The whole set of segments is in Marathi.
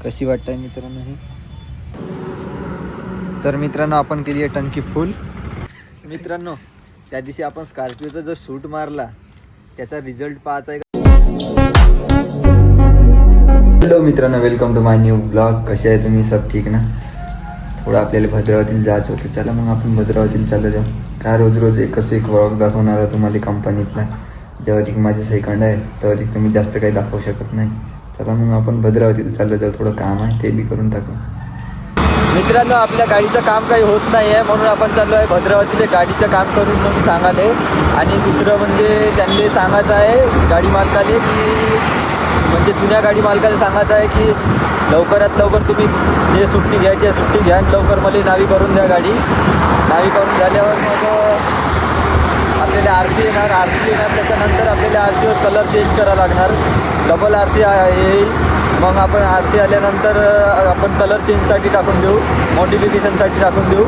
कशी वाटतंय मित्रांनो ही. तर मित्रांनो आपण केली आहे टंकी फुल. मित्रांनो त्या दिवशी आपण स्कॉर्पिओचा जो शूट मारला त्याचा रिझल्ट पाहायचा आहे. हॅलो मित्रांनो, welcome to my new blog. कसे आहे तुम्ही? सब ठीक ना? थोडं आपल्याला भद्रावतीला जायचं होतं. चला मग आपण भद्रावतीला चाललं जाऊ. काय रोज रोज एकच एक व्लॉग दाखवणार आहे तुम्हाला कंपनीतला. जेव्हा की माझे सेकंड आहे तर मी जास्त काही दाखवू शकत नाही. चला मग आपण भद्रावतीला चाललं जाऊ. थोडं काम आहे ते बी करून टाकू. मित्रांनो आपल्या गाडीचं काम काही होत नाही आहे म्हणून आपण चाललो आहे भद्रावतीला गाडीचं काम करून मग सांगाले. आणि दुसरं म्हणजे त्यांनी सांगायचं आहे गाडी मालकाले की म्हणजे जुन्या गाडी मालकाला सांगायचं आहे की लवकरात लवकर तुम्ही जे सुट्टी घ्यायची आहे सुट्टी घ्या, लवकर मला नावी करून द्या. गाडी नावी करून झाल्यावर मग आपल्याला आर सी येणार. आर सी येणार त्याच्यानंतर आपल्याला आर सीवर कलर चेंज करावा लागणार. डबल आर सी येईल. मग आपण आर सी आल्यानंतर आपण कलर चेंजसाठी टाकून देऊ, मॉडिफिकेशनसाठी टाकून देऊ.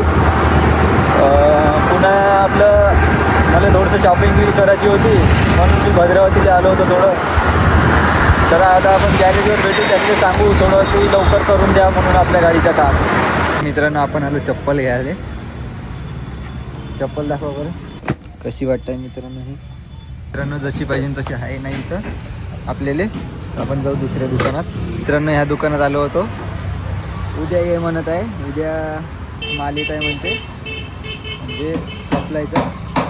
पुन्हा आपलं मला थोडंसं शॉपिंग बी करायची होती म्हणून मी भद्रावतीला आलो होतो थोडं. तर आता आपण गॅरेजवर भेटू, त्यांनी सांगू थोडं की लवकर करून द्या म्हणून आपल्या गाडीचं काम. मित्रांनो आपण आलो चप्पल घ्यायला. चप्पल दाखवा बरं कशी वाटतंय मित्रांनो ही. मित्रांनो जशी पाहिजे तशी आहे नाही इथं आपल्याला. आपण जाऊ दुसऱ्या दुकानात. मित्रांनो ह्या दुकानात आलो होतो. उद्या ये म्हणत आहे, उद्या माल येत आहे म्हणते म्हणजे चपलायचं.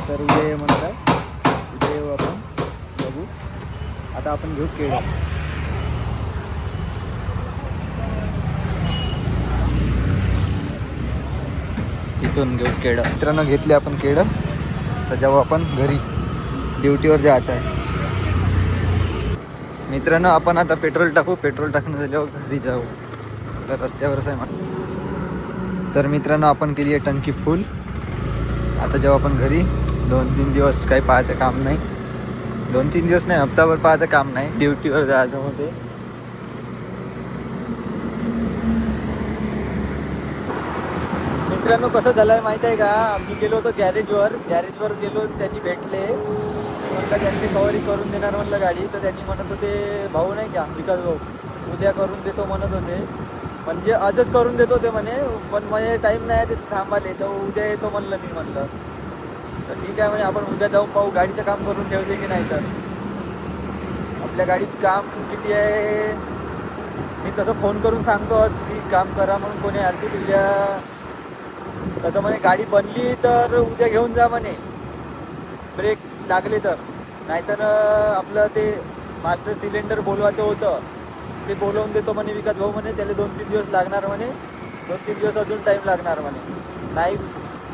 तर उद्या ये म्हणत आहे, उद्या येऊ आपण बघू. आता आपण घेऊ केळं. इथून घेऊ केळं. मित्रांनो घेतले आपण केळं. तर जाऊ आपण घरी, ड्युटीवर जायचं आहे. मित्रांनो आपण आता पेट्रोल टाकू. पेट्रोल टाकून झाल्यावर घरी जाऊ. तर रस्त्यावरच आहे. तर मित्रांनो आपण केली आहे टंकी फुल. आता जाऊ आपण घरी. 2-3 दिवस काही पाहायचं काम नाही. 2-3 दिवस नाही, हप्ताभर पाहायचं काम नाही. ड्युटीवर जायचं मध्ये. मित्रांनो कसं झालं आहे माहीत आहे का, मी गेलो होतो गॅरेजवर गेलो. त्यांनी भेटले म्हणलं त्यांनी कव्हरी करून देणार म्हणलं गाडी. तर त्यांनी म्हणत होते भाऊ नाही का विकास भाऊ, उद्या करून देतो म्हणत होते. म्हणजे आजच करून देतो ते म्हणे, पण माझे टाईम नाही आहे तिथे थांबाले. तर उद्या येतो म्हणलं. मी म्हणलं तर ठीक आहे म्हणे, आपण उद्या जाऊन पाहू गाडीचं काम करून ठेवते की नाही. तर आपल्या गाडीत काम किती आहे मी तसं फोन करून सांगतो आज की काम करा म्हणून. कोणी आली उद्या तसं म्हणे गाडी बनली तर उद्या घेऊन जा म्हणे, ब्रेक लागले तर. नाहीतर आपलं ते मास्टर सिलेंडर बोलवायचं होतं ते बोलवून देतो म्हणे विकास भाऊ म्हणे. त्याला 2-3 दिवस लागणार म्हणे. 2-3 दिवस अजून टाईम लागणार म्हणे. नाही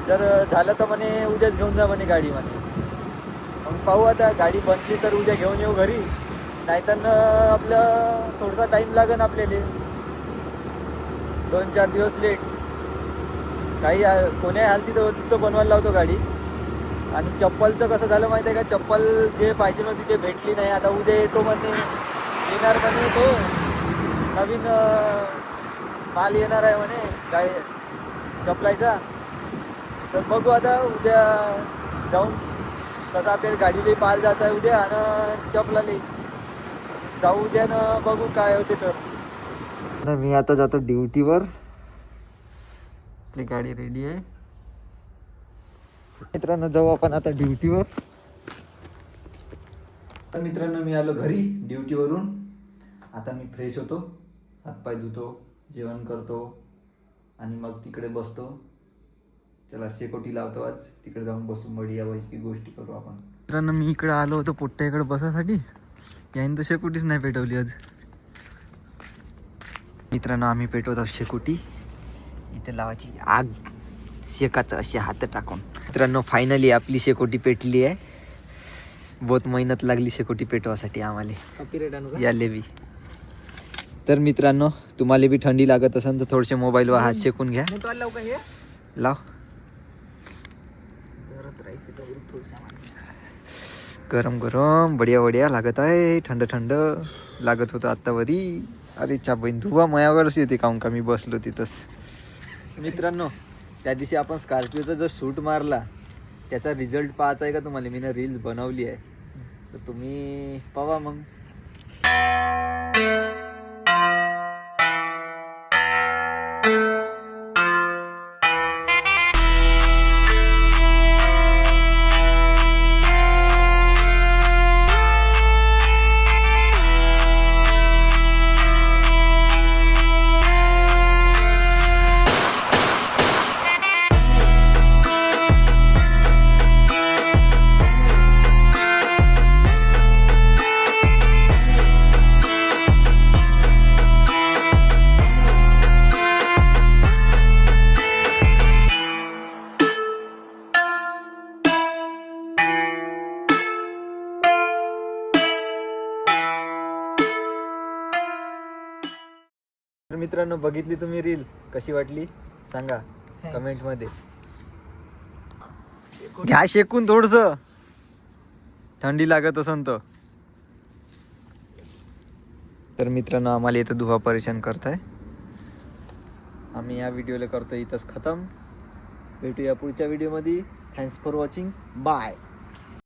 जर झालं तर म्हणे उद्याच घेऊन जा म्हणे गाडी म्हणे. मग पाहू आता गाडी बनली तर उद्या घेऊन येऊ घरी. नाहीतर आपलं थोडासा टाईम लागेल आपल्याला, 2-4 दिवस लेट. काही कोणी आली तर तिथं बनवायला लावतो गाडी. आणि चप्पलचं कसं झालं माहिती आहे का, चप्पल जे पाहिजे नव्हती ते भेटली नाही. आता उद्या येतो म्हणे, येणार म्हणे तो नवीन माल येणार आहे म्हणे गाडी चपलायचा. तर बघू आता उद्या जाऊन कसं आपल्याला गाडीलाही पाहायला जायचं आहे उद्या आणि चपलालाही जाऊ उद्या ना बघू काय होते. तर मी आता जातो ड्युटीवर. आपली गाडी रेडी आहे. मित्रांनो जाऊ आपण आता ड्युटीवर. तर मित्रांनो मी आलो घरी ड्युटीवरून. आता मी फ्रेश होतो, हातपाय धुतो, जेवण करतो आणि मग तिकडे बसतो. चला शेकोटी लावतो आज, तिकडे जाऊन बसून बढिया पैकी गोष्टी करू आपण. मित्रांनो मी इकडे आलो होतो पोट्ट्याकडे बसासाठी. याने तर शेकोटीच नाही पेटवली आज. मित्रांनो आम्ही पेटवत आहोत शेकोटी. इथे लावायची आग शेकाचं असे हात टाकून. मित्रांनो फायनली आपली शेकोटी पेटली आहे. बहुत मेहनत लागली शेकोटी पेटवासाठी आम्हाला याले बी. तर मित्रांनो तुम्हाला बी थंडी लागत असेल तर थोडेसे मोबाईलवर हात शेकून घ्या. लाव गरम गरम बढिया बढिया लागत आहे. थंड थंड लागत होतं आत्तावरी. अरे चा बहीण धुवा मयावरच येते काहून का मी बसलो तिथंच. मित्रांनो त्या दिवशी आपण स्कॉर्पिओचा जो शूट मारला त्याचा रिझल्ट पाहायचा आहे का तुम्हाला. मी ना रील्स बनवली आहे तर तुम्ही पाहा मग. तर मित्रांनो, बघितली तुम्ही रील, कशी वाटली सांगा कमेंट मध्ये. घ्या शेकून थोडस, थंडी लागत असन तर मित्रांनो आम्हाला इथं धुवा परेशान करताय. आम्ही या व्हिडिओला करतो इथंच खतम. भेटूया पुढच्या व्हिडिओमध्ये. Thanks for watching. बाय.